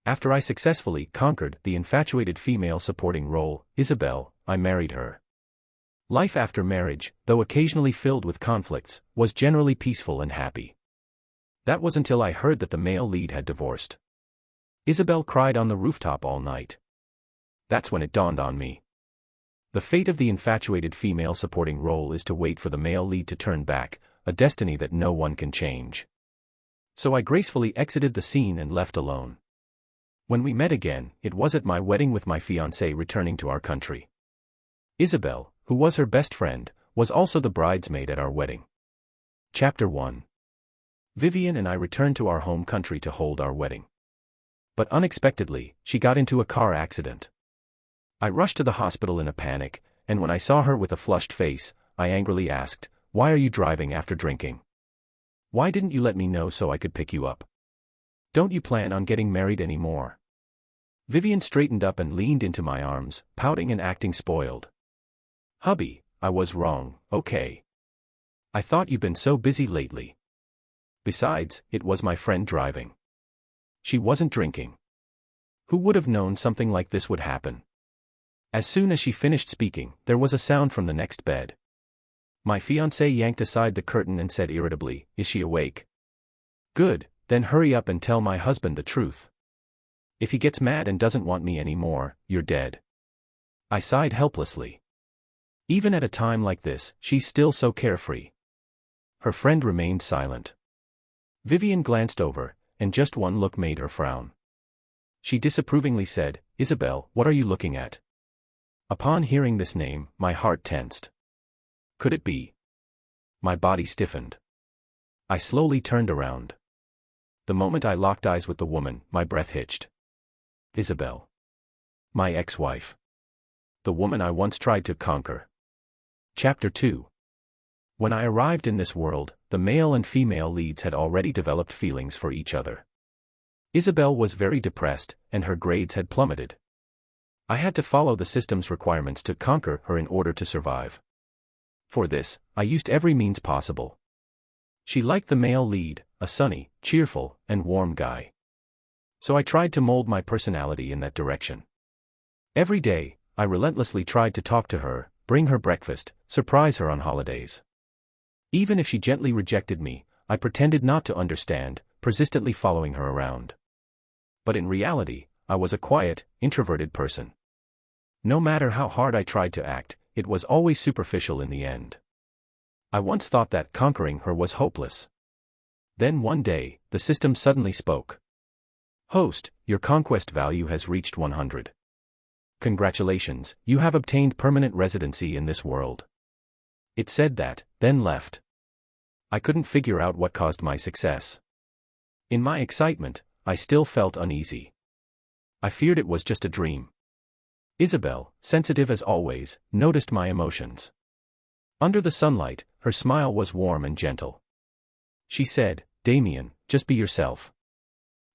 After I successfully conquered the infatuated female supporting role, Isabelle, I married her. Life after marriage, though occasionally filled with conflicts, was generally peaceful and happy. That was until I heard that the male lead had divorced. Isabelle cried on the rooftop all night. That's when it dawned on me. The fate of the infatuated female supporting role is to wait for the male lead to turn back, a destiny that no one can change. So I gracefully exited the scene and left alone. When we met again, it was at my wedding with my fiancée returning to our country. Isabelle, who was her best friend, was also the bridesmaid at our wedding. Chapter 1. Vivien and I returned to our home country to hold our wedding. But unexpectedly, she got into a car accident. I rushed to the hospital in a panic, and when I saw her with a flushed face, I angrily asked, "Why are you driving after drinking? Why didn't you let me know so I could pick you up? Don't you plan on getting married anymore?" Vivien straightened up and leaned into my arms, pouting and acting spoiled. "Hubby, I was wrong, okay? I thought you'd been so busy lately. Besides, it was my friend driving. She wasn't drinking. Who would have known something like this would happen?" As soon as she finished speaking, there was a sound from the next bed. My fiancé yanked aside the curtain and said irritably, "Is she awake? Good, then hurry up and tell my husband the truth. If he gets mad and doesn't want me anymore, you're dead." I sighed helplessly. Even at a time like this, she's still so carefree. Her friend remained silent. Vivien glanced over, and just one look made her frown. She disapprovingly said, "Isabelle, what are you looking at?" Upon hearing this name, my heart tensed. Could it be? My body stiffened. I slowly turned around. The moment I locked eyes with the woman, my breath hitched. Isabelle. My ex-wife. The woman I once tried to conquer. Chapter 2. When I arrived in this world, the male and female leads had already developed feelings for each other. Isabelle was very depressed, and her grades had plummeted. I had to follow the system's requirements to conquer her in order to survive. For this, I used every means possible. She liked the male lead, a sunny, cheerful, and warm guy. So I tried to mold my personality in that direction. Every day, I relentlessly tried to talk to her, bring her breakfast, surprise her on holidays. Even if she gently rejected me, I pretended not to understand, persistently following her around. But in reality, I was a quiet, introverted person. No matter how hard I tried to act, it was always superficial in the end. I once thought that conquering her was hopeless. Then one day, the system suddenly spoke. "Host, your conquest value has reached 100. Congratulations, you have obtained permanent residency in this world." It said that, then left. I couldn't figure out what caused my success. In my excitement, I still felt uneasy. I feared it was just a dream. Isabelle, sensitive as always, noticed my emotions. Under the sunlight, her smile was warm and gentle. She said, "Damian, just be yourself.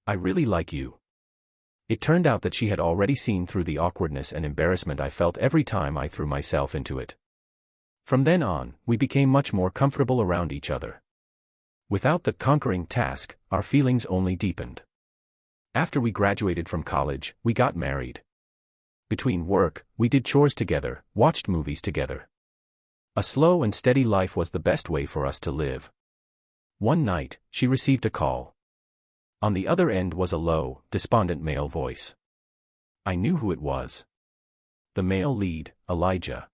I really like you." It turned out that she had already seen through the awkwardness and embarrassment I felt every time I threw myself into it. From then on, we became much more comfortable around each other. Without the conquering task, our feelings only deepened. After we graduated from college, we got married. Between work, we did chores together, watched movies together. A slow and steady life was the best way for us to live. One night, she received a call. On the other end was a low, despondent male voice. I knew who it was. The male lead, Elijah.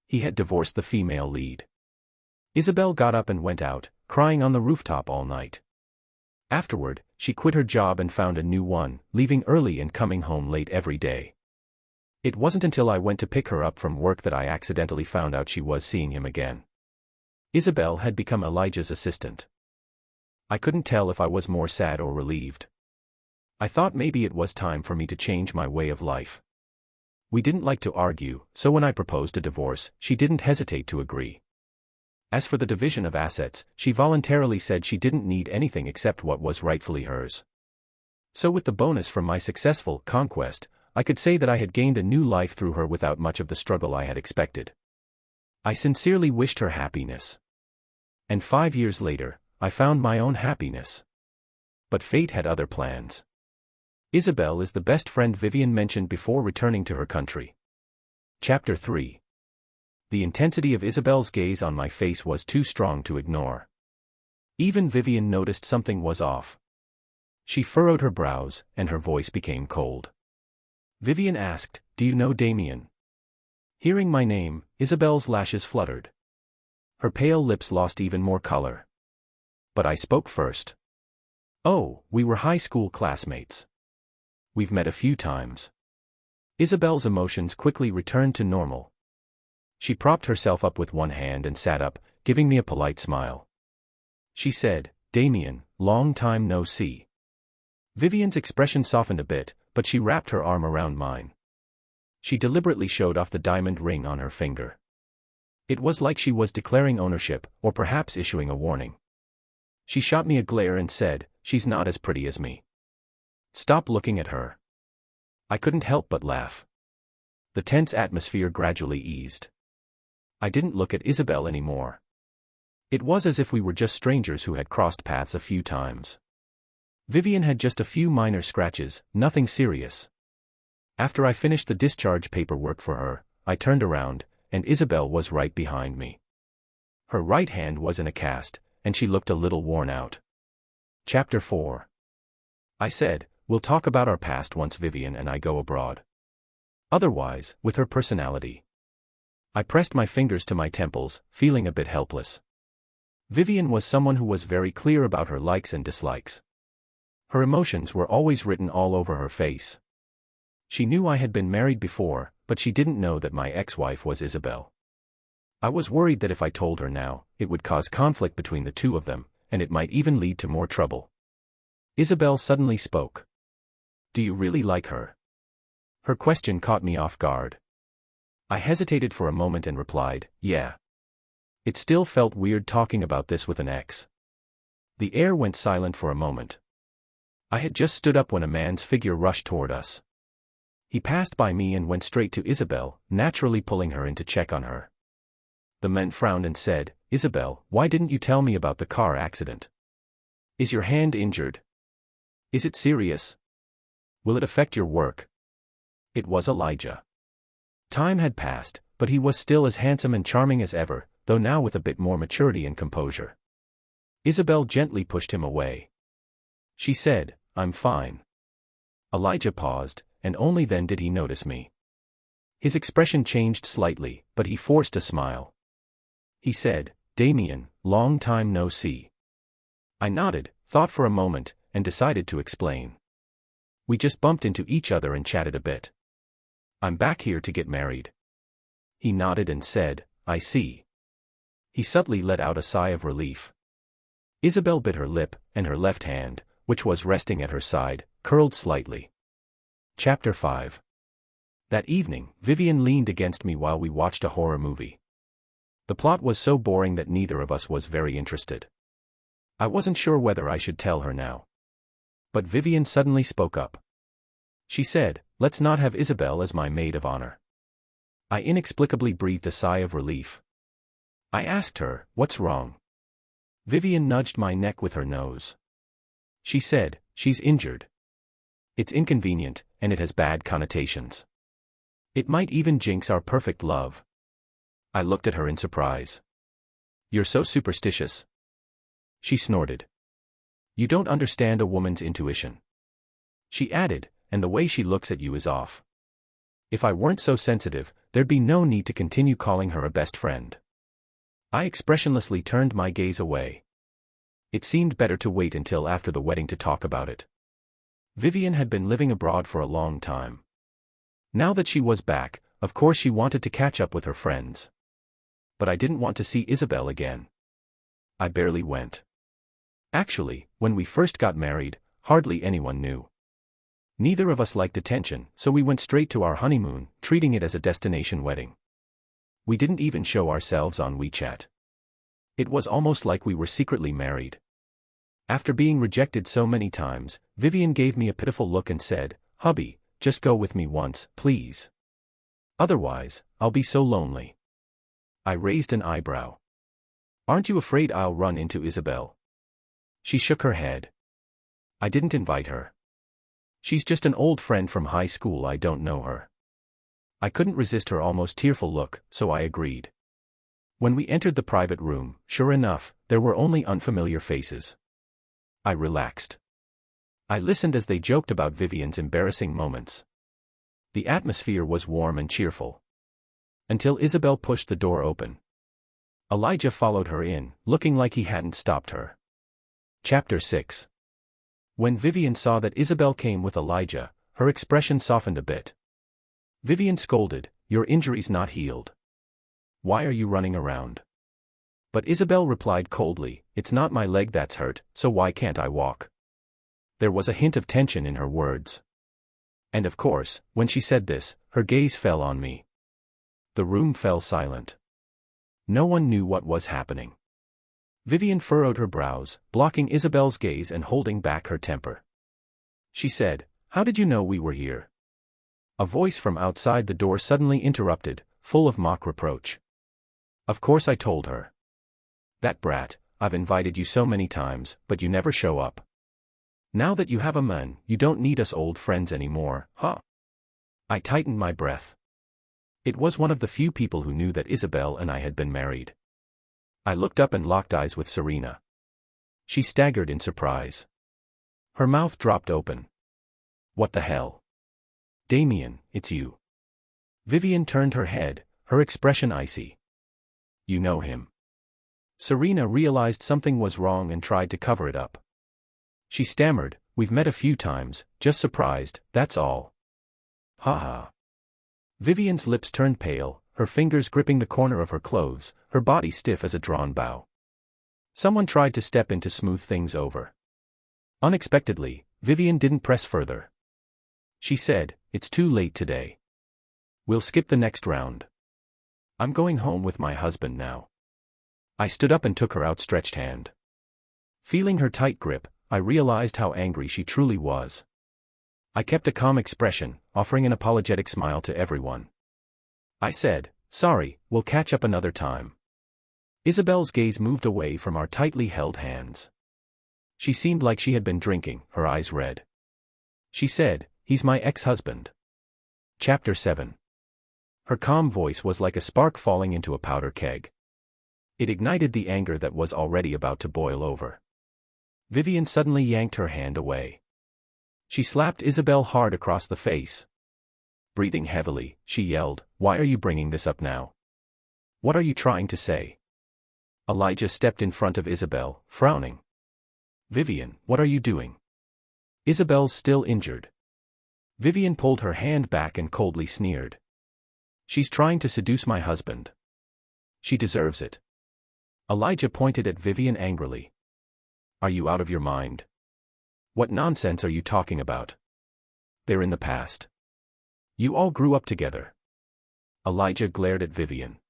He had divorced the female lead. Isabelle got up and went out, crying on the rooftop all night. Afterward, she quit her job and found a new one, leaving early and coming home late every day. It wasn't until I went to pick her up from work that I accidentally found out she was seeing him again. Isabelle had become Elijah's assistant. I couldn't tell if I was more sad or relieved. I thought maybe it was time for me to change my way of life. We didn't like to argue, so when I proposed a divorce, she didn't hesitate to agree. As for the division of assets, she voluntarily said she didn't need anything except what was rightfully hers. So with the bonus from my successful conquest, I could say that I had gained a new life through her without much of the struggle I had expected. I sincerely wished her happiness. And 5 years later, I found my own happiness. But fate had other plans. Isabelle is the best friend Vivien mentioned before returning to her country. Chapter 3. The intensity of Isabelle's gaze on my face was too strong to ignore. Even Vivien noticed something was off. She furrowed her brows, and her voice became cold. Vivien asked, "Do you know Damian?" Hearing my name, Isabelle's lashes fluttered. Her pale lips lost even more color. But I spoke first. "Oh, we were high school classmates. We've met a few times." Isabelle's emotions quickly returned to normal. She propped herself up with one hand and sat up, giving me a polite smile. She said, "Damian, long time no see." Vivien's expression softened a bit, but she wrapped her arm around mine. She deliberately showed off the diamond ring on her finger. It was like she was declaring ownership, or perhaps issuing a warning. She shot me a glare and said, "She's not as pretty as me. Stop looking at her." I couldn't help but laugh. The tense atmosphere gradually eased. I didn't look at Isabelle anymore. It was as if we were just strangers who had crossed paths a few times. Vivien had just a few minor scratches, nothing serious. After I finished the discharge paperwork for her, I turned around, and Isabelle was right behind me. Her right hand was in a cast, and she looked a little worn out. Chapter 4. I said, "We'll talk about our past once Vivien and I go abroad. Otherwise, with her personality." I pressed my fingers to my temples, feeling a bit helpless. Vivien was someone who was very clear about her likes and dislikes. Her emotions were always written all over her face. She knew I had been married before, but she didn't know that my ex-wife was Isabelle. I was worried that if I told her now, it would cause conflict between the two of them, and it might even lead to more trouble. Isabelle suddenly spoke. "Do you really like her?" Her question caught me off guard. I hesitated for a moment and replied, "Yeah." It still felt weird talking about this with an ex. The air went silent for a moment. I had just stood up when a man's figure rushed toward us. He passed by me and went straight to Isabelle, naturally pulling her in to check on her. The man frowned and said, "Isabelle, why didn't you tell me about the car accident? Is your hand injured? Is it serious? Will it affect your work?" It was Elijah. Time had passed, but he was still as handsome and charming as ever, though now with a bit more maturity and composure. Isabelle gently pushed him away. She said, "I'm fine." Elijah paused, and only then did he notice me. His expression changed slightly, but he forced a smile. He said, "Damian, long time no see." I nodded, thought for a moment, and decided to explain. "We just bumped into each other and chatted a bit. I'm back here to get married." He nodded and said, "I see." He subtly let out a sigh of relief. Isabelle bit her lip, and her left hand, which was resting at her side, curled slightly. Chapter 5. That evening, Vivien leaned against me while we watched a horror movie. The plot was so boring that neither of us was very interested. I wasn't sure whether I should tell her now. But Vivien suddenly spoke up. She said, "Let's not have Isabelle as my maid of honor." I inexplicably breathed a sigh of relief. I asked her, "What's wrong?" Vivien nudged my neck with her nose. She said, "She's injured. It's inconvenient, and it has bad connotations. It might even jinx our perfect love." I looked at her in surprise. "You're so superstitious." She snorted. "You don't understand a woman's intuition." She added, "And the way she looks at you is off. If I weren't so sensitive, there'd be no need to continue calling her a best friend." I expressionlessly turned my gaze away. It seemed better to wait until after the wedding to talk about it. Vivien had been living abroad for a long time. Now that she was back, of course she wanted to catch up with her friends. But I didn't want to see Isabelle again. I barely went. Actually, when we first got married, hardly anyone knew. Neither of us liked attention, so we went straight to our honeymoon, treating it as a destination wedding. We didn't even show ourselves on WeChat. It was almost like we were secretly married. After being rejected so many times, Vivien gave me a pitiful look and said, "Hubby, just go with me once, please. Otherwise, I'll be so lonely." I raised an eyebrow. "Aren't you afraid I'll run into Isabelle?" She shook her head. "I didn't invite her. She's just an old friend from high school, I don't know her. I couldn't resist her almost tearful look, so I agreed. When we entered the private room, sure enough, there were only unfamiliar faces. I relaxed. I listened as they joked about Vivien's embarrassing moments. The atmosphere was warm and cheerful. Until Isabelle pushed the door open. Elijah followed her in, looking like he hadn't stopped her. Chapter 6. When Vivien saw that Isabelle came with Elijah, her expression softened a bit. Vivien scolded, "Your injury's not healed. Why are you running around?" But Isabelle replied coldly, "It's not my leg that's hurt, so why can't I walk?" There was a hint of tension in her words. And of course, when she said this, her gaze fell on me. The room fell silent. No one knew what was happening. Vivien furrowed her brows, blocking Isabelle's gaze and holding back her temper. She said, "How did you know we were here?" A voice from outside the door suddenly interrupted, full of mock reproach. "Of course I told her. That brat, I've invited you so many times, but you never show up. Now that you have a man, you don't need us old friends anymore, huh?" I tightened my breath. It was one of the few people who knew that Isabelle and I had been married. I looked up and locked eyes with Serena. She staggered in surprise. Her mouth dropped open. "What the hell? Damian, it's you." Vivien turned her head, her expression icy. "You know him." Serena realized something was wrong and tried to cover it up. She stammered, "We've met a few times, just surprised, that's all." "Ha ha." Vivien's lips turned pale, her fingers gripping the corner of her clothes, her body stiff as a drawn bow. Someone tried to step in to smooth things over. Unexpectedly, Vivien didn't press further. She said, "It's too late today. We'll skip the next round. I'm going home with my husband now." I stood up and took her outstretched hand. Feeling her tight grip, I realized how angry she truly was. I kept a calm expression, offering an apologetic smile to everyone. I said, "Sorry, we'll catch up another time." Isabelle's gaze moved away from our tightly held hands. She seemed like she had been drinking, her eyes red. She said, "He's my ex-husband." Chapter 7. Her calm voice was like a spark falling into a powder keg. It ignited the anger that was already about to boil over. Vivien suddenly yanked her hand away. She slapped Isabelle hard across the face. Breathing heavily, she yelled, "Why are you bringing this up now? What are you trying to say?" Elijah stepped in front of Isabelle, frowning. "Vivien, what are you doing? Isabelle's still injured." Vivien pulled her hand back and coldly sneered. "She's trying to seduce my husband. She deserves it." Elijah pointed at Vivien angrily. "Are you out of your mind? What nonsense are you talking about? They're in the past. You all grew up together." Elijah glared at Vivien.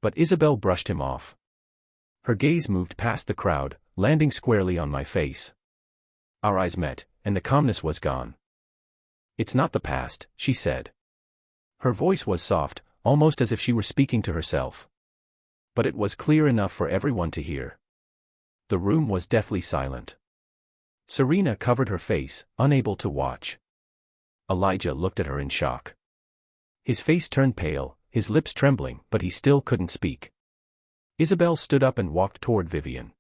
But Isabelle brushed him off. Her gaze moved past the crowd, landing squarely on my face. Our eyes met, and the calmness was gone. "It's not the past," she said. Her voice was soft, almost as if she were speaking to herself. But it was clear enough for everyone to hear. The room was deathly silent. Serena covered her face, unable to watch. Elijah looked at her in shock. His face turned pale, his lips trembling, but he still couldn't speak. Isabelle stood up and walked toward Vivien.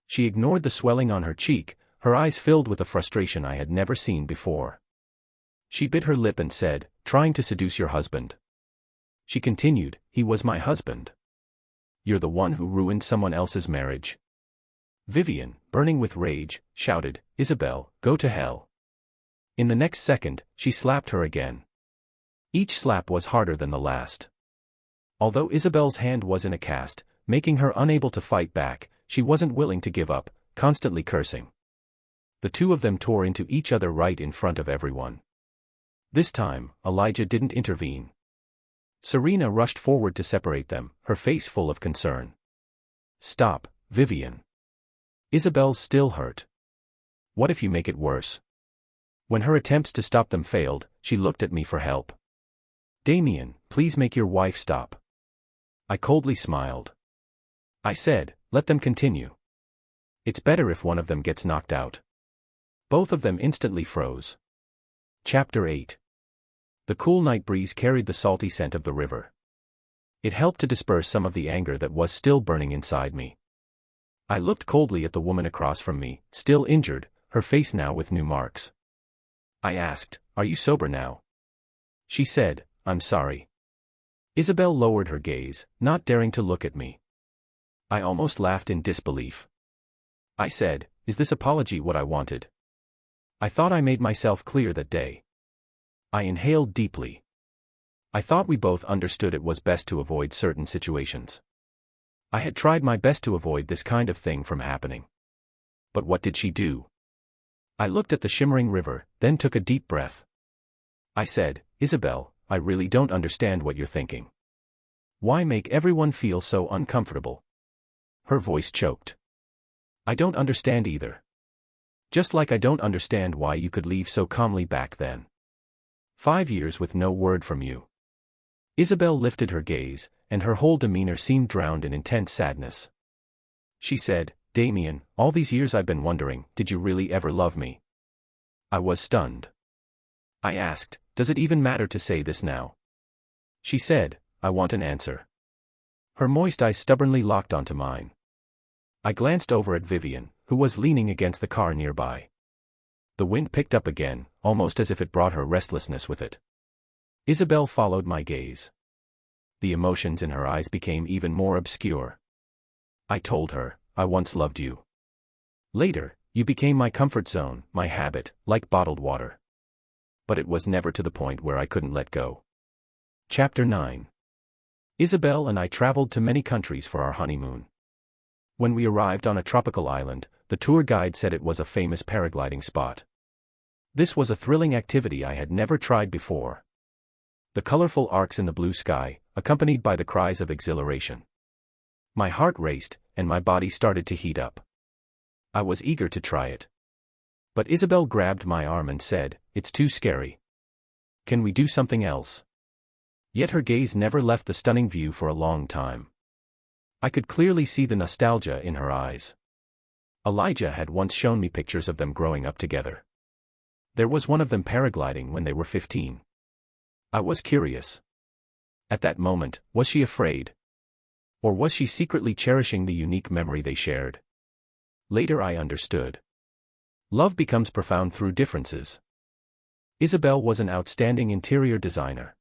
She ignored the swelling on her cheek, her eyes filled with a frustration I had never seen before. She bit her lip and said, "Trying to seduce your husband." She continued, "He was my husband. You're the one who ruined someone else's marriage." Vivien, burning with rage, shouted, "Isabelle, go to hell." In the next second, she slapped her again. Each slap was harder than the last. Although Isabelle's hand was in a cast, making her unable to fight back, she wasn't willing to give up, constantly cursing. The two of them tore into each other right in front of everyone. This time, Elijah didn't intervene. Serena rushed forward to separate them, her face full of concern. "Stop, Vivien. Isabelle's still hurt. What if you make it worse?" When her attempts to stop them failed, she looked at me for help. "Damian, please make your wife stop." I coldly smiled. I said, "Let them continue. It's better if one of them gets knocked out." Both of them instantly froze. Chapter 8. The cool night breeze carried the salty scent of the river. It helped to disperse some of the anger that was still burning inside me. I looked coldly at the woman across from me, still injured, her face now with new marks. I asked, "Are you sober now?" She said, "I'm sorry." Isabelle lowered her gaze, not daring to look at me. I almost laughed in disbelief. I said, "Is this apology what I wanted? I thought I made myself clear that day." I inhaled deeply. I thought we both understood it was best to avoid certain situations. I had tried my best to avoid this kind of thing from happening. But what did she do? I looked at the shimmering river, then took a deep breath. I said, "Isabelle, I really don't understand what you're thinking. Why make everyone feel so uncomfortable?" Her voice choked. "I don't understand either. Just like I don't understand why you could leave so calmly back then. 5 years with no word from you." Isabelle lifted her gaze, and her whole demeanor seemed drowned in intense sadness. She said, "Damian, all these years I've been wondering, did you really ever love me?" I was stunned. I asked, "Does it even matter to say this now?" She said, "I want an answer." Her moist eyes stubbornly locked onto mine. I glanced over at Vivien, who was leaning against the car nearby. The wind picked up again, almost as if it brought her restlessness with it. Isabelle followed my gaze. The emotions in her eyes became even more obscure. I told her, "I once loved you. Later, you became my comfort zone, my habit, like bottled water. But it was never to the point where I couldn't let go." Chapter 9. Isabelle and I traveled to many countries for our honeymoon. When we arrived on a tropical island, the tour guide said it was a famous paragliding spot. This was a thrilling activity I had never tried before. The colorful arcs in the blue sky, accompanied by the cries of exhilaration. My heart raced, and my body started to heat up. I was eager to try it. But Isabelle grabbed my arm and said, "It's too scary. Can we do something else?" Yet her gaze never left the stunning view for a long time. I could clearly see the nostalgia in her eyes. Elijah had once shown me pictures of them growing up together. There was one of them paragliding when they were 15. I was curious. At that moment, was she afraid? Or was she secretly cherishing the unique memory they shared? Later I understood. Love becomes profound through differences. Isabelle was an outstanding interior designer.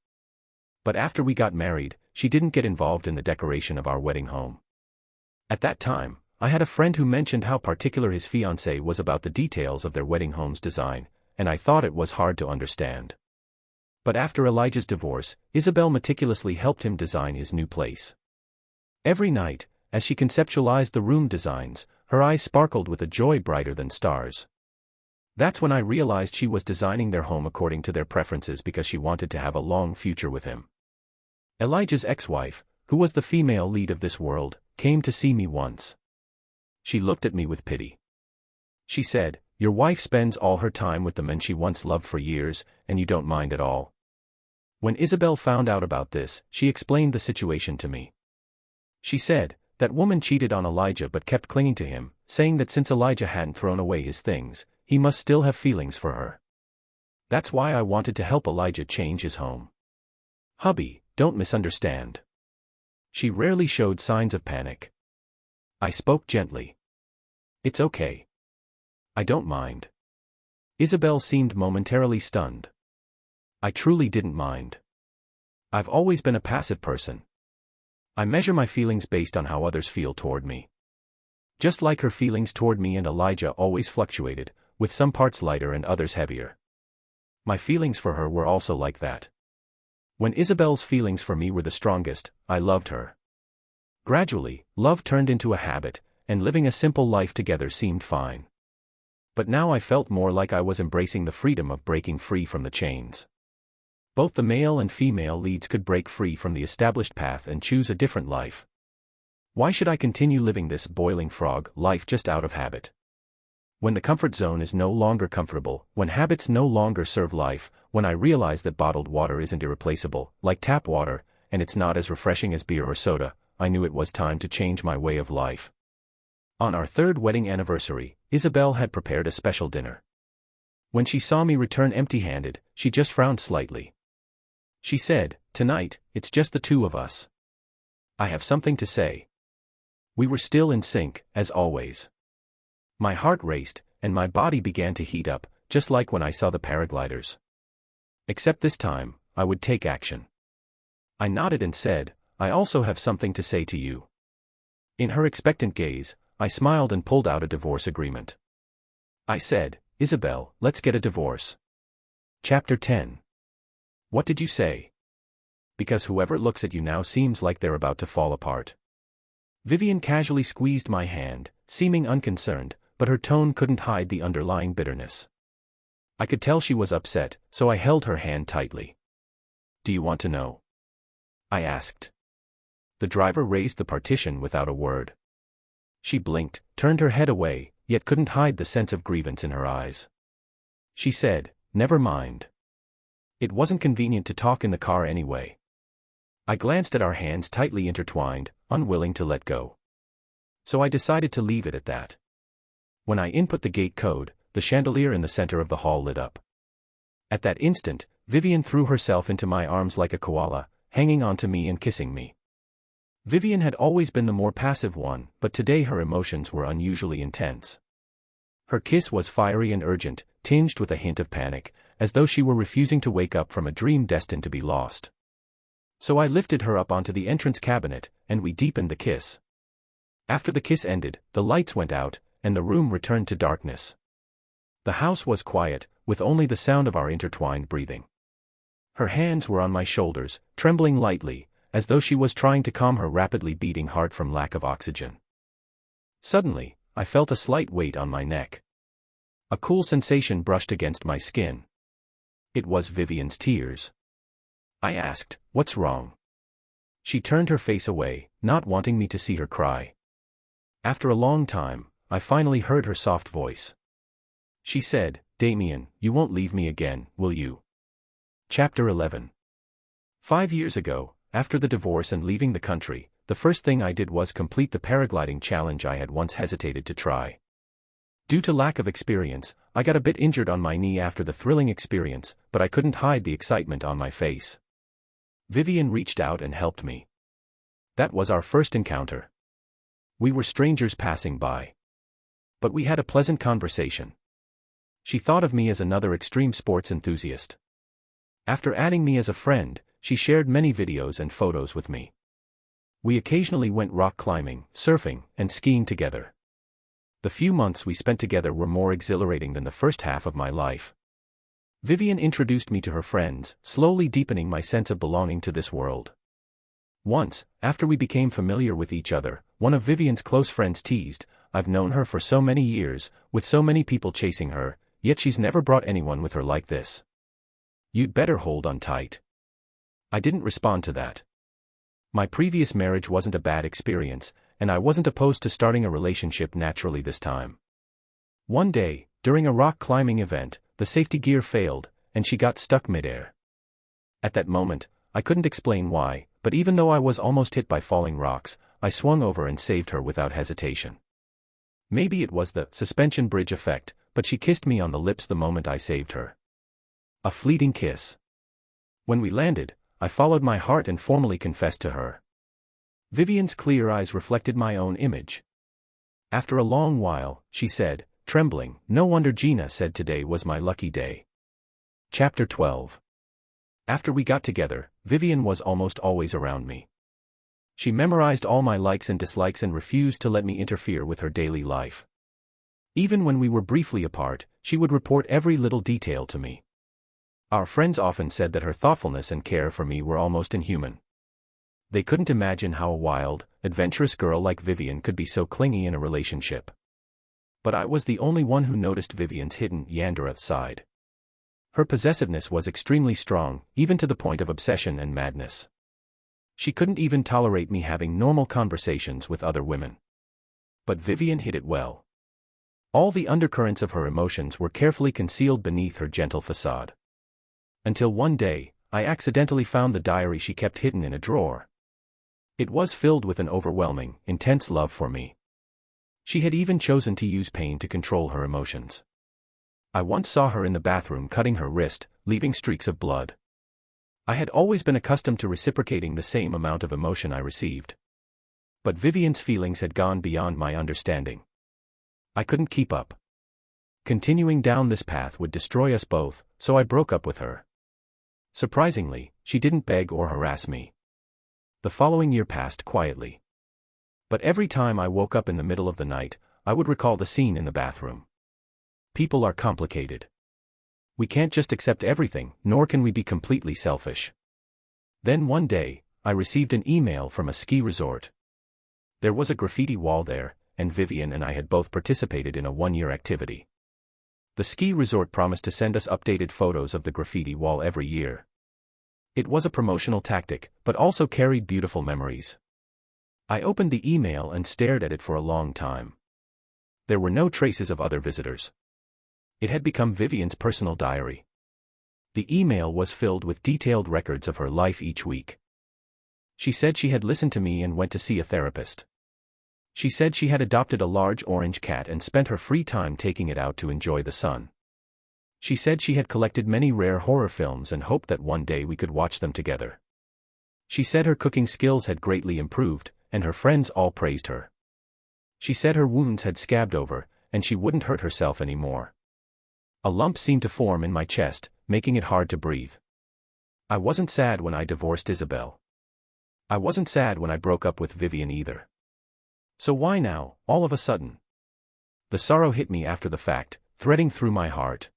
But after we got married, she didn't get involved in the decoration of our wedding home. At that time, I had a friend who mentioned how particular his fiancée was about the details of their wedding home's design, and I thought it was hard to understand. But after Elijah's divorce, Isabelle meticulously helped him design his new place. Every night, as she conceptualized the room designs, her eyes sparkled with a joy brighter than stars. That's when I realized she was designing their home according to their preferences because she wanted to have a long future with him. Elijah's ex-wife, who was the female lead of this world, came to see me once. She looked at me with pity. She said, "Your wife spends all her time with the men she once loved for years, and you don't mind at all." When Isabelle found out about this, she explained the situation to me. She said, "That woman cheated on Elijah but kept clinging to him, saying that since Elijah hadn't thrown away his things, he must still have feelings for her. That's why I wanted to help Elijah change his home. Hubby, don't misunderstand." She rarely showed signs of panic. I spoke gently. "It's okay. I don't mind." Isabelle seemed momentarily stunned. I truly didn't mind. I've always been a passive person. I measure my feelings based on how others feel toward me. Just like her feelings toward me and Elijah always fluctuated, with some parts lighter and others heavier. My feelings for her were also like that. When Isabelle's feelings for me were the strongest, I loved her. Gradually, love turned into a habit, and living a simple life together seemed fine. But now I felt more like I was embracing the freedom of breaking free from the chains. Both the male and female leads could break free from the established path and choose a different life. Why should I continue living this boiling frog life just out of habit? When the comfort zone is no longer comfortable, when habits no longer serve life, when I realize that bottled water isn't irreplaceable, like tap water, and it's not as refreshing as beer or soda, I knew it was time to change my way of life. On our third wedding anniversary, Isabelle had prepared a special dinner. When she saw me return empty-handed, she just frowned slightly. She said, "Tonight, it's just the two of us. I have something to say." We were still in sync, as always. My heart raced, and my body began to heat up, just like when I saw the paragliders. Except this time, I would take action. I nodded and said, "I also have something to say to you." In her expectant gaze, I smiled and pulled out a divorce agreement. I said, "Isabelle, let's get a divorce." Chapter 10. What did you say? Because whoever looks at you now seems like they're about to fall apart. Vivien casually squeezed my hand, seeming unconcerned, but her tone couldn't hide the underlying bitterness. I could tell she was upset, so I held her hand tightly. "Do you want to know?" I asked. The driver raised the partition without a word. She blinked, turned her head away, yet couldn't hide the sense of grievance in her eyes. She said, "Never mind. It wasn't convenient to talk in the car anyway." I glanced at our hands tightly intertwined, unwilling to let go. So I decided to leave it at that. When I input the gate code, the chandelier in the center of the hall lit up. At that instant, Vivien threw herself into my arms like a koala, hanging onto me and kissing me. Vivien had always been the more passive one, but today her emotions were unusually intense. Her kiss was fiery and urgent, tinged with a hint of panic, as though she were refusing to wake up from a dream destined to be lost. So I lifted her up onto the entrance cabinet, and we deepened the kiss. After the kiss ended, the lights went out, and the room returned to darkness. The house was quiet, with only the sound of our intertwined breathing. Her hands were on my shoulders, trembling lightly, as though she was trying to calm her rapidly beating heart from lack of oxygen. Suddenly, I felt a slight weight on my neck. A cool sensation brushed against my skin. It was Vivien's tears. I asked, "What's wrong?" She turned her face away, not wanting me to see her cry. After a long time, I finally heard her soft voice. She said, "Damian, you won't leave me again, will you?" Chapter 11. 5 years ago, after the divorce and leaving the country, the first thing I did was complete the paragliding challenge I had once hesitated to try. Due to lack of experience, I got a bit injured on my knee after the thrilling experience, but I couldn't hide the excitement on my face. Vivien reached out and helped me. That was our first encounter. We were strangers passing by. But we had a pleasant conversation. She thought of me as another extreme sports enthusiast. After adding me as a friend, she shared many videos and photos with me. We occasionally went rock climbing, surfing, and skiing together. The few months we spent together were more exhilarating than the first half of my life. Vivien introduced me to her friends, slowly deepening my sense of belonging to this world. Once, after we became familiar with each other, one of Vivien's close friends teased, "I've known her for so many years, with so many people chasing her, yet she's never brought anyone with her like this. You'd better hold on tight." I didn't respond to that. My previous marriage wasn't a bad experience, and I wasn't opposed to starting a relationship naturally this time. One day, during a rock climbing event, the safety gear failed, and she got stuck midair. At that moment, I couldn't explain why, but even though I was almost hit by falling rocks, I swung over and saved her without hesitation. Maybe it was the suspension bridge effect, but she kissed me on the lips the moment I saved her. A fleeting kiss. When we landed, I followed my heart and formally confessed to her. Vivien's clear eyes reflected my own image. After a long while, she said, trembling, "No wonder Gina said today was my lucky day." Chapter 12. After we got together, Vivien was almost always around me. She memorized all my likes and dislikes and refused to let me interfere with her daily life. Even when we were briefly apart, she would report every little detail to me. Our friends often said that her thoughtfulness and care for me were almost inhuman. They couldn't imagine how a wild, adventurous girl like Vivien could be so clingy in a relationship. But I was the only one who noticed Vivien's hidden Yandere side. Her possessiveness was extremely strong, even to the point of obsession and madness. She couldn't even tolerate me having normal conversations with other women. But Vivien hid it well. All the undercurrents of her emotions were carefully concealed beneath her gentle facade. Until one day, I accidentally found the diary she kept hidden in a drawer. It was filled with an overwhelming, intense love for me. She had even chosen to use pain to control her emotions. I once saw her in the bathroom cutting her wrist, leaving streaks of blood. I had always been accustomed to reciprocating the same amount of emotion I received. But Vivien's feelings had gone beyond my understanding. I couldn't keep up. Continuing down this path would destroy us both, so I broke up with her. Surprisingly, she didn't beg or harass me. The following year passed quietly. But every time I woke up in the middle of the night, I would recall the scene in the bathroom. People are complicated. We can't just accept everything, nor can we be completely selfish. Then one day, I received an email from a ski resort. There was a graffiti wall there, and Vivien and I had both participated in a one-year activity. The ski resort promised to send us updated photos of the graffiti wall every year. It was a promotional tactic, but also carried beautiful memories. I opened the email and stared at it for a long time. There were no traces of other visitors. It had become Vivien's personal diary. The email was filled with detailed records of her life each week. She said she had listened to me and went to see a therapist. She said she had adopted a large orange cat and spent her free time taking it out to enjoy the sun. She said she had collected many rare horror films and hoped that one day we could watch them together. She said her cooking skills had greatly improved, and her friends all praised her. She said her wounds had scabbed over, and she wouldn't hurt herself anymore. A lump seemed to form in my chest, making it hard to breathe. I wasn't sad when I divorced Isabelle. I wasn't sad when I broke up with Vivien either. So why now, all of a sudden? The sorrow hit me after the fact, threading through my heart.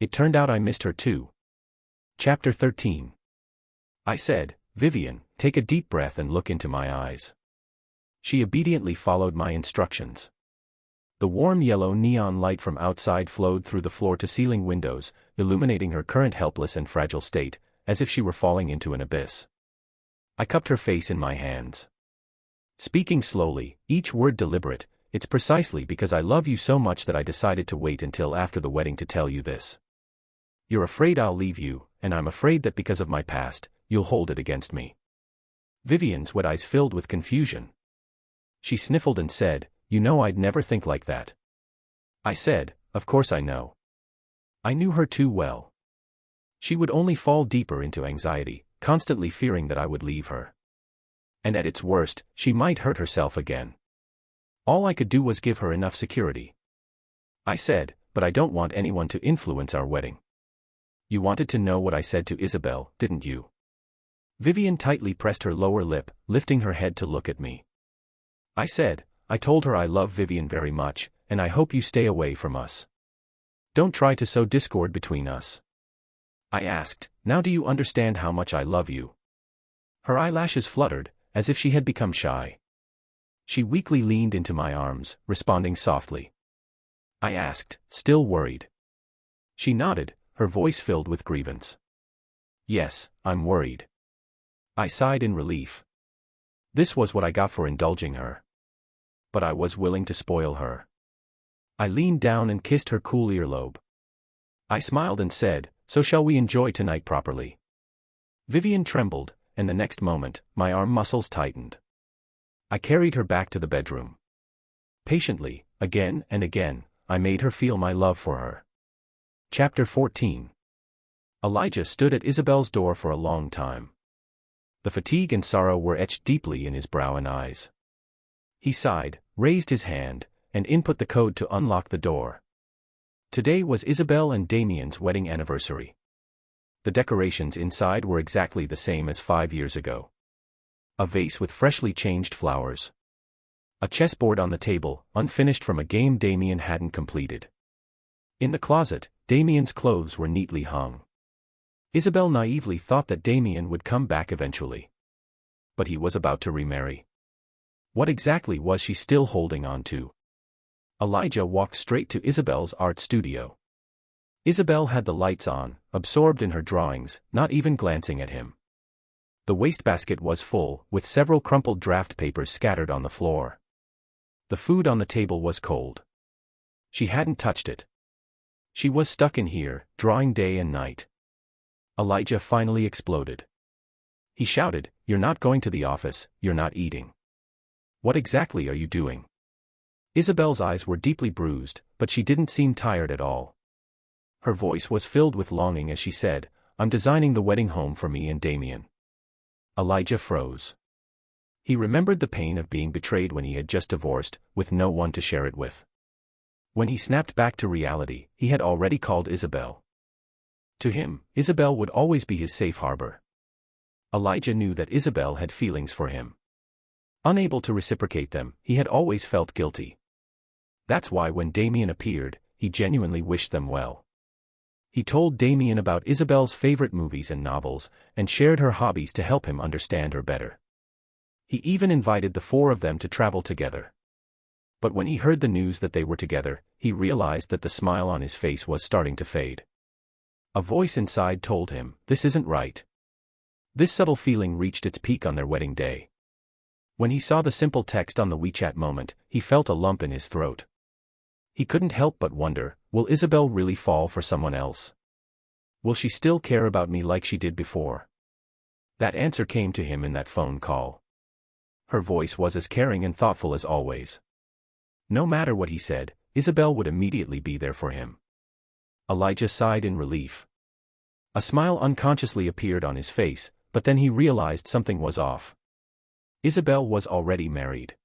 It turned out I missed her too. Chapter 13. I said, "Vivien, take a deep breath and look into my eyes." She obediently followed my instructions. The warm yellow neon light from outside flowed through the floor-to-ceiling windows, illuminating her current helpless and fragile state, as if she were falling into an abyss. I cupped her face in my hands. Speaking slowly, each word deliberate, "It's precisely because I love you so much that I decided to wait until after the wedding to tell you this. You're afraid I'll leave you, and I'm afraid that because of my past, you'll hold it against me." Vivien's wet eyes filled with confusion. She sniffled and said, "You know I'd never think like that." I said, "Of course I know." I knew her too well. She would only fall deeper into anxiety, constantly fearing that I would leave her. And at its worst, she might hurt herself again. All I could do was give her enough security. I said, "But I don't want anyone to influence our wedding." "You wanted to know what I said to Isabelle, didn't you?" Vivien tightly pressed her lower lip, lifting her head to look at me. I said, "I told her I love Vivien very much, and I hope you stay away from us. Don't try to sow discord between us." I asked, "Now do you understand how much I love you?" Her eyelashes fluttered, as if she had become shy. She weakly leaned into my arms, responding softly. I asked, still worried. She nodded, her voice filled with grievance. "Yes, I'm worried." I sighed in relief. This was what I got for indulging her. But I was willing to spoil her. I leaned down and kissed her cool earlobe. I smiled and said, "So shall we enjoy tonight properly?" Vivien trembled, and the next moment, my arm muscles tightened. I carried her back to the bedroom. Patiently, again and again, I made her feel my love for her. Chapter 14. Elijah stood at Isabelle's door for a long time. The fatigue and sorrow were etched deeply in his brow and eyes. He sighed, raised his hand, and input the code to unlock the door. Today was Isabelle and Damian's wedding anniversary. The decorations inside were exactly the same as 5 years ago. A vase with freshly changed flowers. A chessboard on the table, unfinished from a game Damian hadn't completed. In the closet, Damian's clothes were neatly hung. Isabelle naively thought that Damian would come back eventually. But he was about to remarry. What exactly was she still holding on to? Elijah walked straight to Isabelle's art studio. Isabelle had the lights on, absorbed in her drawings, not even glancing at him. The wastebasket was full, with several crumpled draft papers scattered on the floor. The food on the table was cold. She hadn't touched it. She was stuck in here, drawing day and night. Elijah finally exploded. He shouted, "You're not going to the office, you're not eating. What exactly are you doing?" Isabelle's eyes were deeply bruised, but she didn't seem tired at all. Her voice was filled with longing as she said, "I'm designing the wedding home for me and Damian." Elijah froze. He remembered the pain of being betrayed when he had just divorced, with no one to share it with. When he snapped back to reality, he had already called Isabelle. To him, Isabelle would always be his safe harbor. Elijah knew that Isabelle had feelings for him. Unable to reciprocate them, he had always felt guilty. That's why when Damian appeared, he genuinely wished them well. He told Damian about Isabelle's favorite movies and novels, and shared her hobbies to help him understand her better. He even invited the four of them to travel together. But when he heard the news that they were together, he realized that the smile on his face was starting to fade. A voice inside told him, "This isn't right." This subtle feeling reached its peak on their wedding day. When he saw the simple text on the WeChat moment, he felt a lump in his throat. He couldn't help but wonder, will Isabelle really fall for someone else? Will she still care about me like she did before? That answer came to him in that phone call. Her voice was as caring and thoughtful as always. No matter what he said, Isabelle would immediately be there for him. Elijah sighed in relief. A smile unconsciously appeared on his face, but then he realized something was off. Isabelle was already married.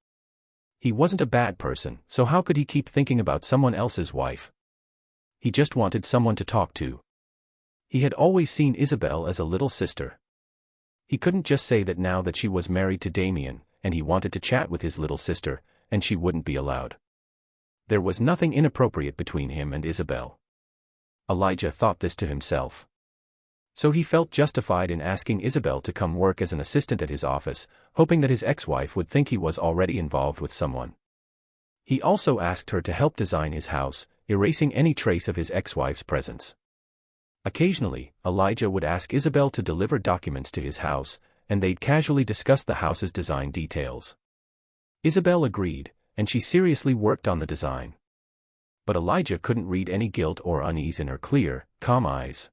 He wasn't a bad person, so how could he keep thinking about someone else's wife? He just wanted someone to talk to. He had always seen Isabelle as a little sister. He couldn't just say that now that she was married to Damian, and he wanted to chat with his little sister, and she wouldn't be allowed. There was nothing inappropriate between him and Isabelle. Elijah thought this to himself. So he felt justified in asking Isabelle to come work as an assistant at his office, hoping that his ex-wife would think he was already involved with someone. He also asked her to help design his house, erasing any trace of his ex-wife's presence. Occasionally, Elijah would ask Isabelle to deliver documents to his house, and they'd casually discuss the house's design details. Isabelle agreed, and she seriously worked on the design. But Elijah couldn't read any guilt or unease in her clear, calm eyes.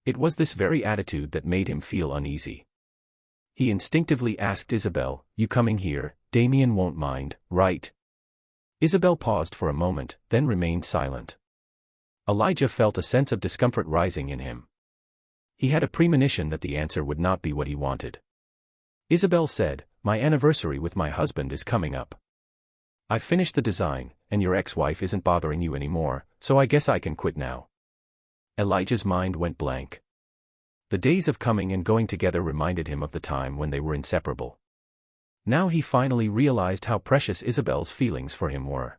It was this very attitude that made him feel uneasy. He instinctively asked Isabelle, "You coming here? Damian won't mind, right?" Isabelle paused for a moment, then remained silent. Elijah felt a sense of discomfort rising in him. He had a premonition that the answer would not be what he wanted. Isabelle said, "My anniversary with my husband is coming up. I've finished the design, and your ex-wife isn't bothering you anymore, so I guess I can quit now." Elijah's mind went blank. The days of coming and going together reminded him of the time when they were inseparable. Now he finally realized how precious Isabelle's feelings for him were.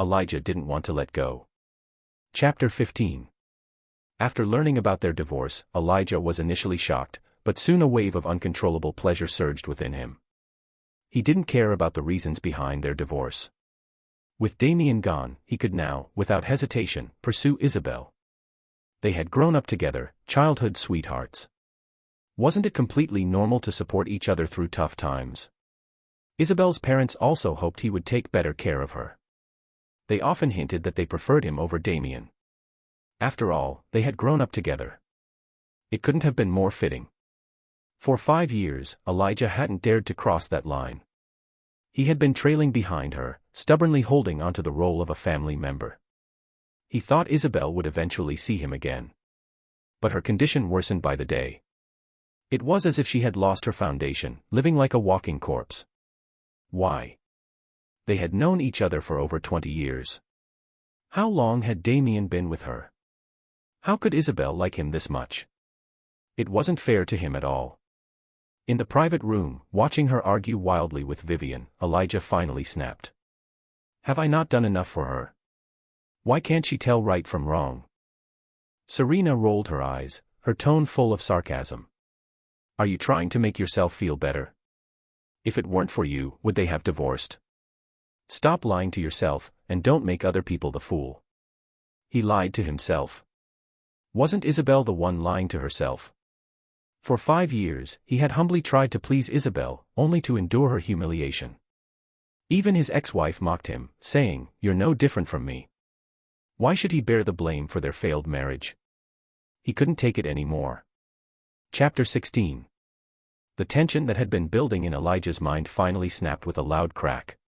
Elijah didn't want to let go. Chapter 15. After learning about their divorce, Elijah was initially shocked, but soon a wave of uncontrollable pleasure surged within him. He didn't care about the reasons behind their divorce. With Damian gone, he could now, without hesitation, pursue Isabelle. They had grown up together, childhood sweethearts. Wasn't it completely normal to support each other through tough times? Isabelle's parents also hoped he would take better care of her. They often hinted that they preferred him over Damian. After all, they had grown up together. It couldn't have been more fitting. For 5 years, Elijah hadn't dared to cross that line. He had been trailing behind her, stubbornly holding onto the role of a family member. He thought Isabelle would eventually see him again. But her condition worsened by the day. It was as if she had lost her foundation, living like a walking corpse. Why? They had known each other for over 20 years. How long had Damian been with her? How could Isabelle like him this much? It wasn't fair to him at all. In the private room, watching her argue wildly with Vivien, Elijah finally snapped. Have I not done enough for her? Why can't she tell right from wrong? Serena rolled her eyes, her tone full of sarcasm. Are you trying to make yourself feel better? If it weren't for you, would they have divorced? Stop lying to yourself, and don't make other people the fool. He lied to himself. Wasn't Isabelle the one lying to herself? For 5 years, he had humbly tried to please Isabelle, only to endure her humiliation. Even his ex-wife mocked him, saying, "You're no different from me." Why should he bear the blame for their failed marriage? He couldn't take it anymore. Chapter 16. The tension that had been building in Elijah's mind finally snapped with a loud crack.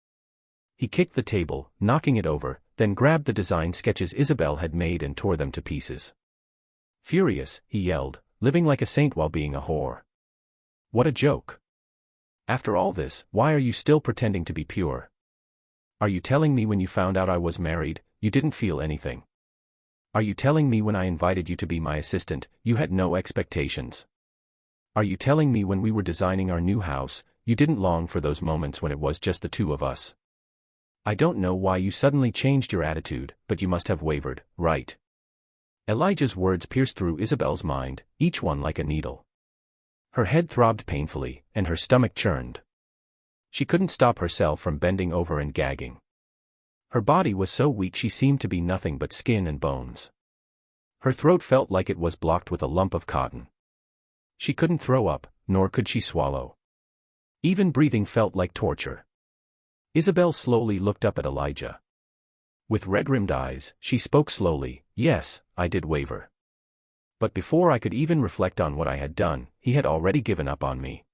He kicked the table, knocking it over, then grabbed the design sketches Isabelle had made and tore them to pieces. Furious, he yelled, living like a saint while being a whore. What a joke. After all this, why are you still pretending to be pure? Are you telling me when you found out I was married, you didn't feel anything? Are you telling me when I invited you to be my assistant, you had no expectations? Are you telling me when we were designing our new house, you didn't long for those moments when it was just the two of us? I don't know why you suddenly changed your attitude, but you must have wavered, right? Elijah's words pierced through Isabelle's mind, each one like a needle. Her head throbbed painfully, and her stomach churned. She couldn't stop herself from bending over and gagging. Her body was so weak she seemed to be nothing but skin and bones. Her throat felt like it was blocked with a lump of cotton. She couldn't throw up, nor could she swallow. Even breathing felt like torture. Isabelle slowly looked up at Elijah. With red-rimmed eyes, she spoke slowly, "Yes, I did waver. But before I could even reflect on what I had done, he had already given up on me.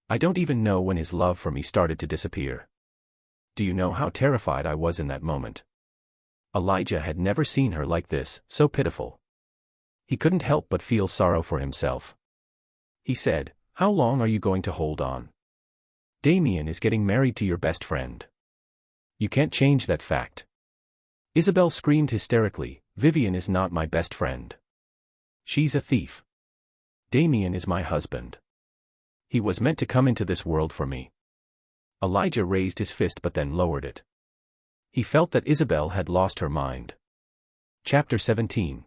I don't even know when his love for me started to disappear. Do you know how terrified I was in that moment?" Elijah had never seen her like this, so pitiful. He couldn't help but feel sorrow for himself. He said, "How long are you going to hold on? Damian is getting married to your best friend. You can't change that fact." Isabelle screamed hysterically, "Vivien is not my best friend. She's a thief. Damian is my husband. He was meant to come into this world for me." Elijah raised his fist but then lowered it. He felt that Isabelle had lost her mind. Chapter 17.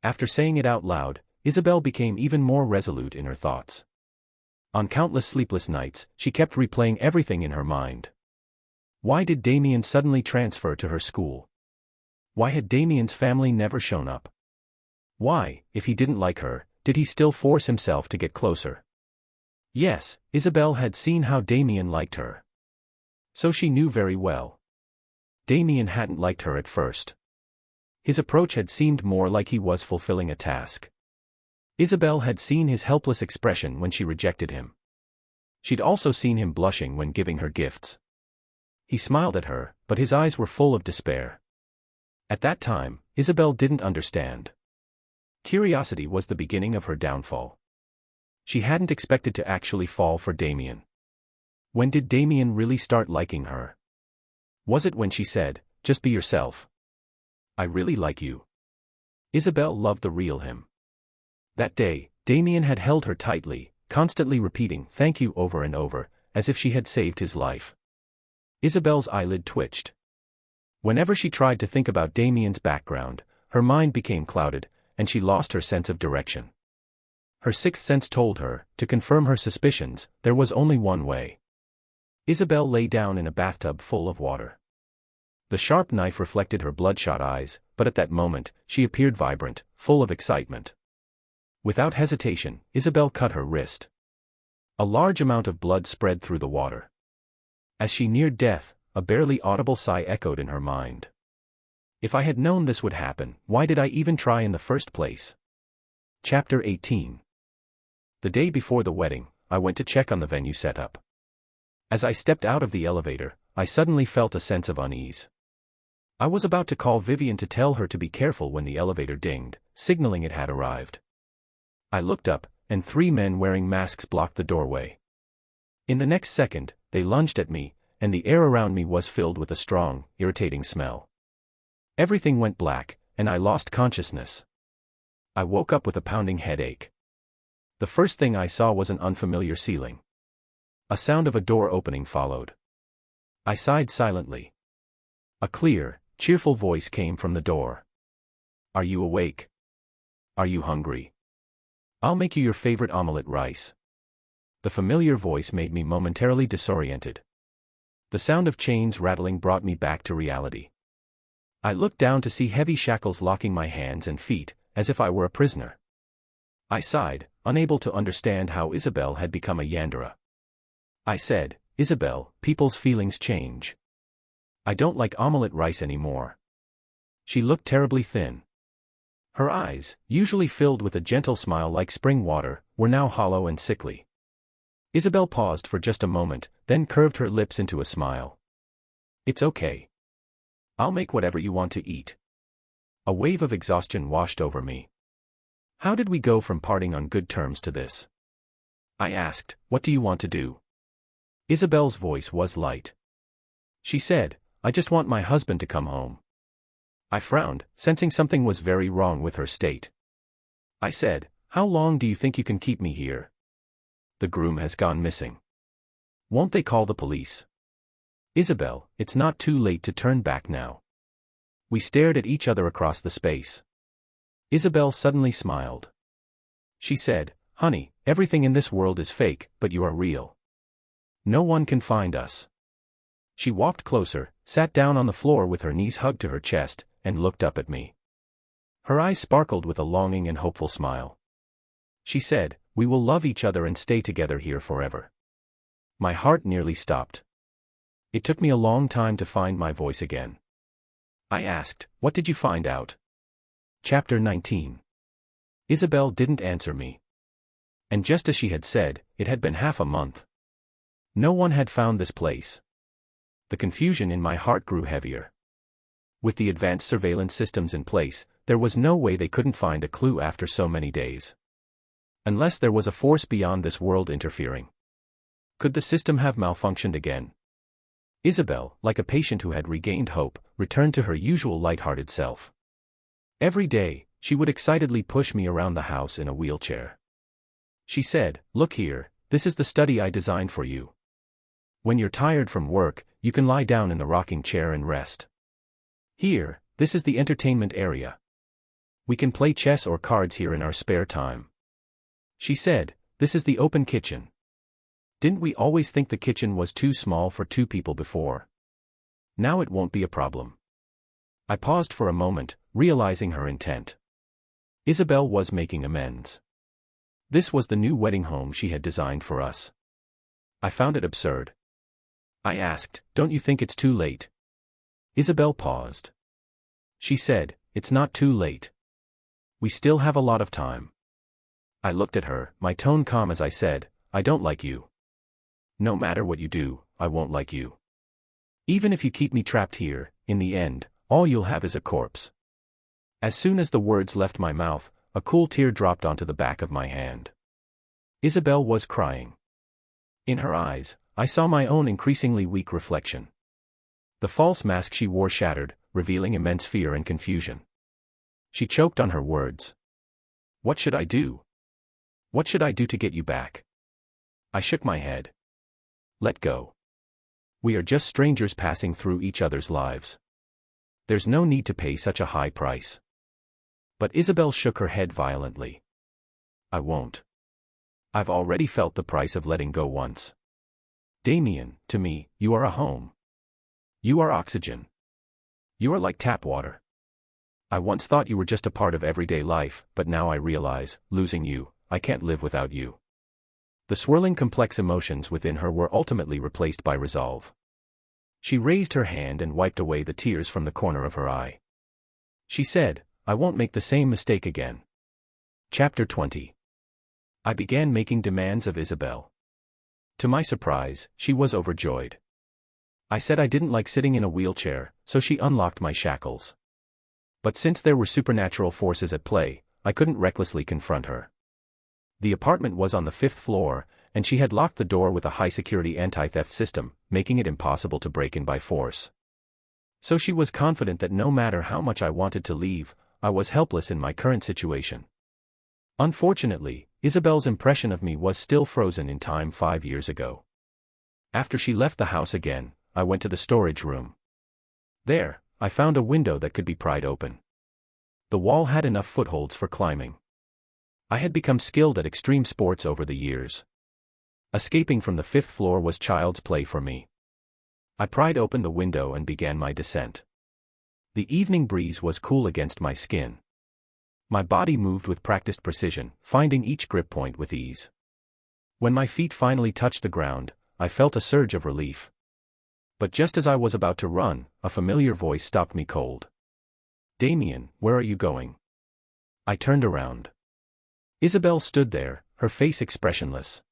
After saying it out loud, Isabelle became even more resolute in her thoughts. On countless sleepless nights, she kept replaying everything in her mind. Why did Damian suddenly transfer to her school? Why had Damian's family never shown up? Why, if he didn't like her, did he still force himself to get closer? Yes, Isabelle had seen how Damian liked her. So she knew very well. Damian hadn't liked her at first. His approach had seemed more like he was fulfilling a task. Isabelle had seen his helpless expression when she rejected him. She'd also seen him blushing when giving her gifts. He smiled at her, but his eyes were full of despair. At that time, Isabelle didn't understand. Curiosity was the beginning of her downfall. She hadn't expected to actually fall for Damian. When did Damian really start liking her? Was it when she said, "Just be yourself. I really like you"? Isabelle loved the real him. That day, Damian had held her tightly, constantly repeating "thank you" over and over, as if she had saved his life. Isabelle's eyelid twitched. Whenever she tried to think about Damian's background, her mind became clouded, and she lost her sense of direction. Her sixth sense told her, to confirm her suspicions, there was only one way. Isabelle lay down in a bathtub full of water. The sharp knife reflected her bloodshot eyes, but at that moment, she appeared vibrant, full of excitement. Without hesitation, Isabelle cut her wrist. A large amount of blood spread through the water. As she neared death, a barely audible sigh echoed in her mind. If I had known this would happen, why did I even try in the first place? Chapter 18. The day before the wedding, I went to check on the venue setup. As I stepped out of the elevator, I suddenly felt a sense of unease. I was about to call Vivien to tell her to be careful when the elevator dinged, signaling it had arrived. I looked up, and 3 men wearing masks blocked the doorway. In the next second, they lunged at me, and the air around me was filled with a strong, irritating smell. Everything went black, and I lost consciousness. I woke up with a pounding headache. The first thing I saw was an unfamiliar ceiling. A sound of a door opening followed. I sighed silently. A clear, cheerful voice came from the door. "Are you awake? Are you hungry? I'll make you your favorite omelette rice." The familiar voice made me momentarily disoriented. The sound of chains rattling brought me back to reality. I looked down to see heavy shackles locking my hands and feet, as if I were a prisoner. I sighed, unable to understand how Isabelle had become a Yandere. I said, "Isabelle, people's feelings change. I don't like omelette rice anymore." She looked terribly thin. Her eyes, usually filled with a gentle smile like spring water, were now hollow and sickly. Isabelle paused for just a moment, then curved her lips into a smile. It's okay. I'll make whatever you want to eat. A wave of exhaustion washed over me. How did we go from parting on good terms to this? I asked, what do you want to do? Isabelle's voice was light. She said, I just want my husband to come home. I frowned, sensing something was very wrong with her state. I said, how long do you think you can keep me here? The groom has gone missing. Won't they call the police? Isabelle, it's not too late to turn back now. We stared at each other across the space. Isabelle suddenly smiled. She said, honey, everything in this world is fake, but you are real. No one can find us. She walked closer, sat down on the floor with her knees hugged to her chest, and looked up at me. Her eyes sparkled with a longing and hopeful smile. She said, we will love each other and stay together here forever. My heart nearly stopped. It took me a long time to find my voice again. I asked, what did you find out? Chapter 19. Isabelle didn't answer me. And just as she had said, it had been half a month. No one had found this place. The confusion in my heart grew heavier. With the advanced surveillance systems in place, there was no way they couldn't find a clue after so many days. Unless there was a force beyond this world interfering. Could the system have malfunctioned again? Isabelle, like a patient who had regained hope, returned to her usual light-hearted self. Every day, she would excitedly push me around the house in a wheelchair. She said, look here, this is the study I designed for you. When you're tired from work, you can lie down in the rocking chair and rest. Here, this is the entertainment area. We can play chess or cards here in our spare time. She said, this is the open kitchen. Didn't we always think the kitchen was too small for two people before? Now it won't be a problem. I paused for a moment, realizing her intent. Isabelle was making amends. This was the new wedding home she had designed for us. I found it absurd. I asked, don't you think it's too late? Isabelle paused. She said, it's not too late. We still have a lot of time. I looked at her, my tone calm as I said, I don't like you. No matter what you do, I won't like you. Even if you keep me trapped here, in the end, all you'll have is a corpse. As soon as the words left my mouth, a cool tear dropped onto the back of my hand. Isabelle was crying. In her eyes, I saw my own increasingly weak reflection. The false mask she wore shattered, revealing immense fear and confusion. She choked on her words. What should I do? What should I do to get you back? I shook my head. Let go. We are just strangers passing through each other's lives. There's no need to pay such a high price. But Isabelle shook her head violently. I won't. I've already felt the price of letting go once. Damian, to me, you are a home. You are oxygen. You are like tap water. I once thought you were just a part of everyday life, but now I realize, losing you, I can't live without you. The swirling complex emotions within her were ultimately replaced by resolve. She raised her hand and wiped away the tears from the corner of her eye. She said, I won't make the same mistake again. Chapter 20. I began making demands of Isabelle. To my surprise, she was overjoyed. I said I didn't like sitting in a wheelchair, so she unlocked my shackles. But since there were supernatural forces at play, I couldn't recklessly confront her. The apartment was on the 5th floor, and she had locked the door with a high-security anti-theft system, making it impossible to break in by force. So she was confident that no matter how much I wanted to leave, I was helpless in my current situation. Unfortunately, Isabelle's impression of me was still frozen in time 5 years ago. After she left the house again, I went to the storage room. There, I found a window that could be pried open. The wall had enough footholds for climbing. I had become skilled at extreme sports over the years. Escaping from the 5th floor was child's play for me. I pried open the window and began my descent. The evening breeze was cool against my skin. My body moved with practiced precision, finding each grip point with ease. When my feet finally touched the ground, I felt a surge of relief. But just as I was about to run, a familiar voice stopped me cold. Damian, where are you going? I turned around. Isabelle stood there, her face expressionless.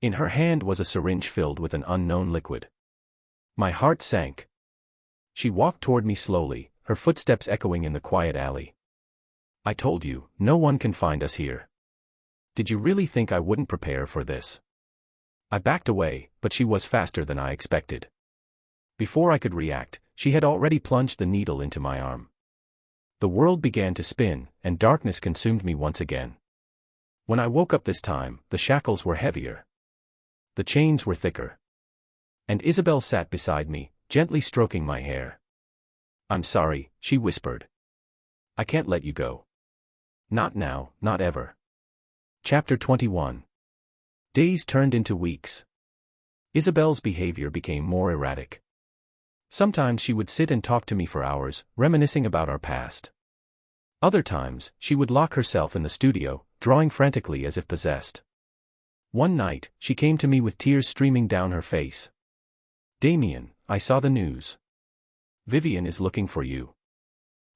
In her hand was a syringe filled with an unknown liquid. My heart sank. She walked toward me slowly, her footsteps echoing in the quiet alley. I told you, no one can find us here. Did you really think I wouldn't prepare for this? I backed away, but she was faster than I expected. Before I could react, she had already plunged the needle into my arm. The world began to spin, and darkness consumed me once again. When I woke up this time, the shackles were heavier. The chains were thicker. And Isabelle sat beside me, gently stroking my hair. I'm sorry, she whispered. I can't let you go. Not now, not ever. Chapter 21. Days turned into weeks. Isabelle's behavior became more erratic. Sometimes she would sit and talk to me for hours, reminiscing about our past. Other times, she would lock herself in the studio, drawing frantically as if possessed. One night, she came to me with tears streaming down her face. Damian, I saw the news. Vivien is looking for you.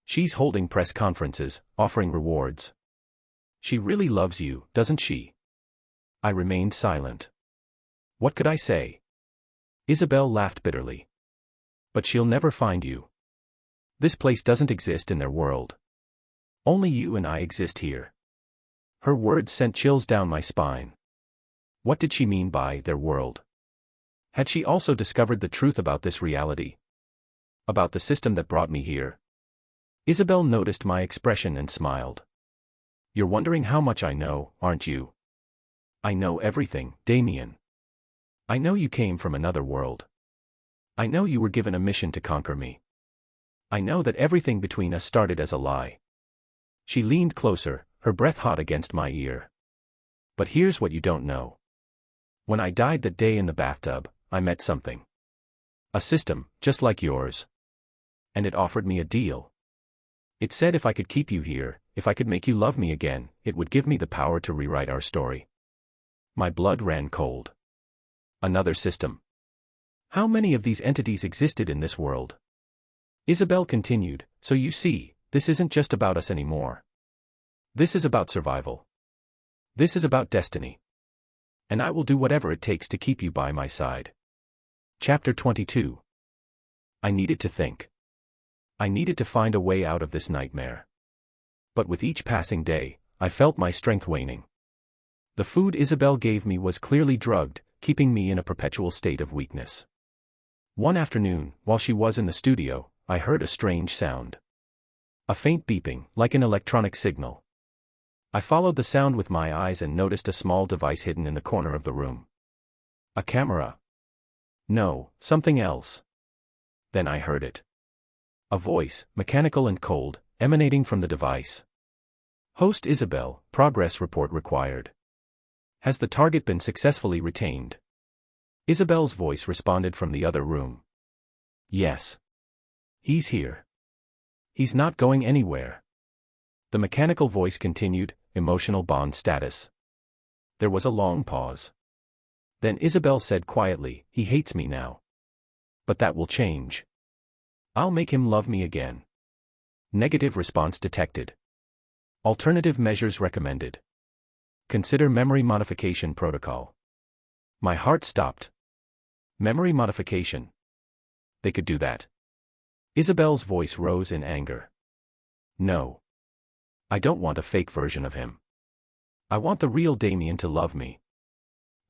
She's holding press conferences, offering rewards. She really loves you, doesn't she? I remained silent. What could I say? Isabelle laughed bitterly. But she'll never find you. This place doesn't exist in their world. Only you and I exist here. Her words sent chills down my spine. What did she mean by their world? Had she also discovered the truth about this reality? About the system that brought me here? Isabelle noticed my expression and smiled. You're wondering how much I know, aren't you? I know everything, Damian. I know you came from another world. I know you were given a mission to conquer me. I know that everything between us started as a lie. She leaned closer, her breath hot against my ear. But here's what you don't know. When I died that day in the bathtub, I met something. A system, just like yours. And it offered me a deal. It said if I could keep you here, if I could make you love me again, it would give me the power to rewrite our story. My blood ran cold. Another system. How many of these entities existed in this world? Isabelle continued, so you see, this isn't just about us anymore. This is about survival. This is about destiny. And I will do whatever it takes to keep you by my side. Chapter 22. I needed to think. I needed to find a way out of this nightmare. But with each passing day, I felt my strength waning. The food Isabelle gave me was clearly drugged, keeping me in a perpetual state of weakness. One afternoon, while she was in the studio, I heard a strange sound. A faint beeping, like an electronic signal. I followed the sound with my eyes and noticed a small device hidden in the corner of the room. A camera. No, something else. Then I heard it. A voice, mechanical and cold, emanating from the device. Host Isabelle, progress report required. Has the target been successfully retained? Isabelle's voice responded from the other room. Yes. He's here. He's not going anywhere. The mechanical voice continued, emotional bond status. There was a long pause. Then Isabelle said quietly, he hates me now. But that will change. I'll make him love me again. Negative response detected. Alternative measures recommended. Consider memory modification protocol. My heart stopped. Memory modification. They could do that. Isabelle's voice rose in anger. No. I don't want a fake version of him. I want the real Damian to love me.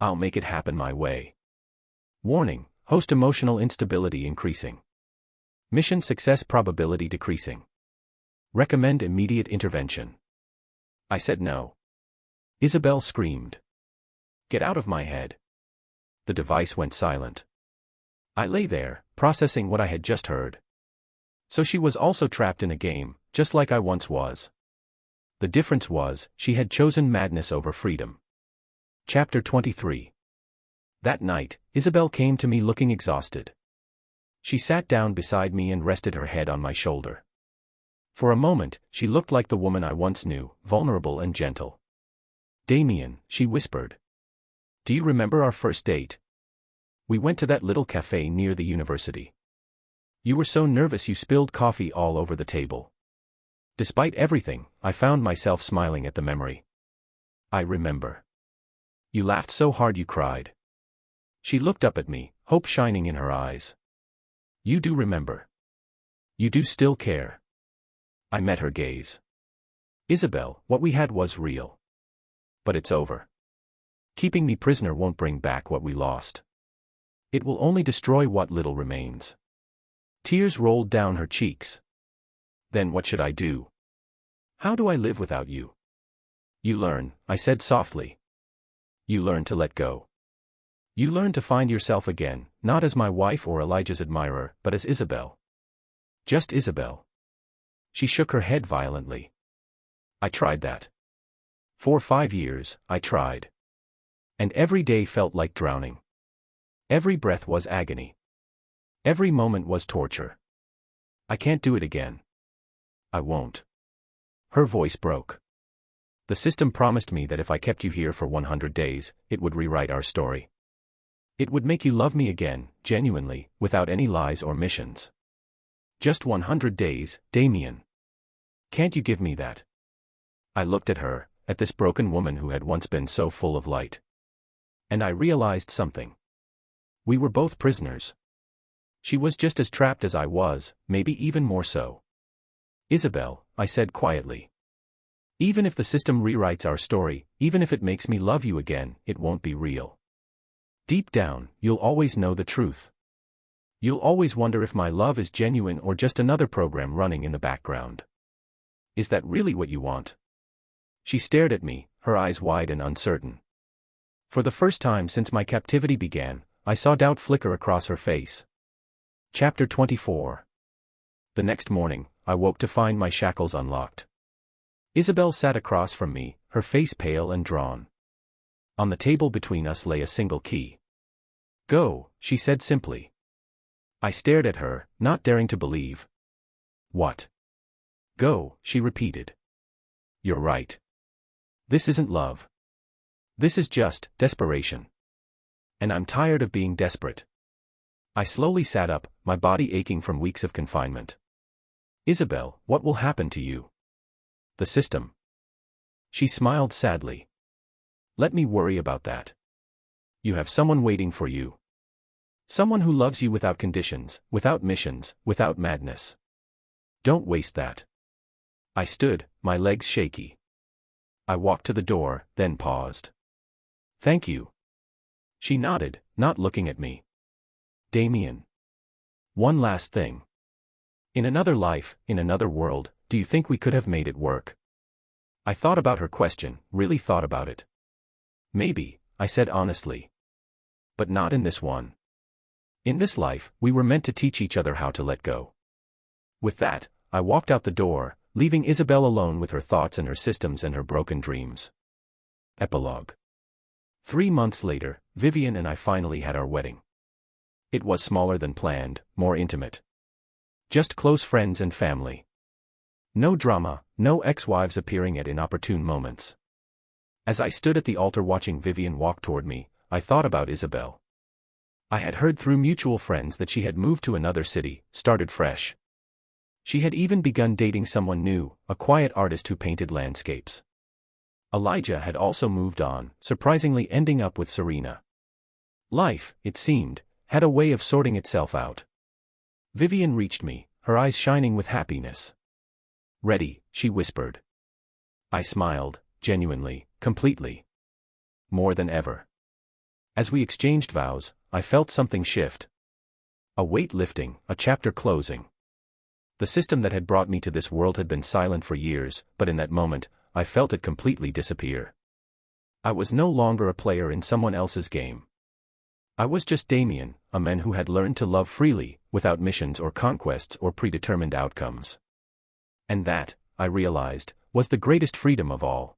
I'll make it happen my way. Warning, host emotional instability increasing. Mission success probability decreasing. Recommend immediate intervention. I said no. Isabelle screamed. Get out of my head. The device went silent. I lay there, processing what I had just heard. So she was also trapped in a game, just like I once was. The difference was, she had chosen madness over freedom. Chapter 23. That night, Isabelle came to me looking exhausted. She sat down beside me and rested her head on my shoulder. For a moment, she looked like the woman I once knew, vulnerable and gentle. Damian, she whispered. Do you remember our first date? We went to that little cafe near the university. You were so nervous you spilled coffee all over the table. Despite everything, I found myself smiling at the memory. I remember. You laughed so hard you cried. She looked up at me, hope shining in her eyes. You do remember. You do still care. I met her gaze. Isabelle, what we had was real. But it's over. Keeping me prisoner won't bring back what we lost. It will only destroy what little remains. Tears rolled down her cheeks. Then what should I do? How do I live without you? You learn, I said softly. You learn to let go. You learn to find yourself again, not as my wife or Elijah's admirer, but as Isabelle. Just Isabelle. She shook her head violently. I tried that. For 5 years, I tried. And every day felt like drowning. Every breath was agony. Every moment was torture. I can't do it again. I won't. Her voice broke. The system promised me that if I kept you here for 100 days, it would rewrite our story. It would make you love me again, genuinely, without any lies or missions. Just 100 days, Damian. Can't you give me that? I looked at her, at this broken woman who had once been so full of light. And I realized something. We were both prisoners. She was just as trapped as I was, maybe even more so. Isabelle, I said quietly. Even if the system rewrites our story, even if it makes me love you again, it won't be real. Deep down, you'll always know the truth. You'll always wonder if my love is genuine or just another program running in the background. Is that really what you want? She stared at me, her eyes wide and uncertain. For the first time since my captivity began, I saw doubt flicker across her face. Chapter 24. The next morning, I woke to find my shackles unlocked. Isabelle sat across from me, her face pale and drawn. On the table between us lay a single key. Go, she said simply. I stared at her, not daring to believe. What? Go, she repeated. You're right. This isn't love. This is just desperation. And I'm tired of being desperate. I slowly sat up, my body aching from weeks of confinement. Isabelle, what will happen to you? The system. She smiled sadly. Let me worry about that. You have someone waiting for you. Someone who loves you without conditions, without missions, without madness. Don't waste that. I stood, my legs shaky. I walked to the door, then paused. Thank you. She nodded, not looking at me. Damian. One last thing. In another life, in another world, do you think we could have made it work? I thought about her question, really thought about it. Maybe, I said honestly. But not in this one. In this life, we were meant to teach each other how to let go. With that, I walked out the door, leaving Isabelle alone with her thoughts and her systems and her broken dreams. Epilogue. 3 months later, Vivien and I finally had our wedding. It was smaller than planned, more intimate. Just close friends and family. No drama, no ex-wives appearing at inopportune moments. As I stood at the altar watching Vivien walk toward me, I thought about Isabelle. I had heard through mutual friends that she had moved to another city, started fresh. She had even begun dating someone new, a quiet artist who painted landscapes. Elijah had also moved on, surprisingly ending up with Serena. Life, it seemed, had a way of sorting itself out. Vivien reached me, her eyes shining with happiness. Ready, she whispered. I smiled, genuinely, completely. More than ever. As we exchanged vows, I felt something shift. A weight lifting, a chapter closing. The system that had brought me to this world had been silent for years, but in that moment, I felt it completely disappear. I was no longer a player in someone else's game. I was just Damian, a man who had learned to love freely, without missions or conquests or predetermined outcomes. And that, I realized, was the greatest freedom of all.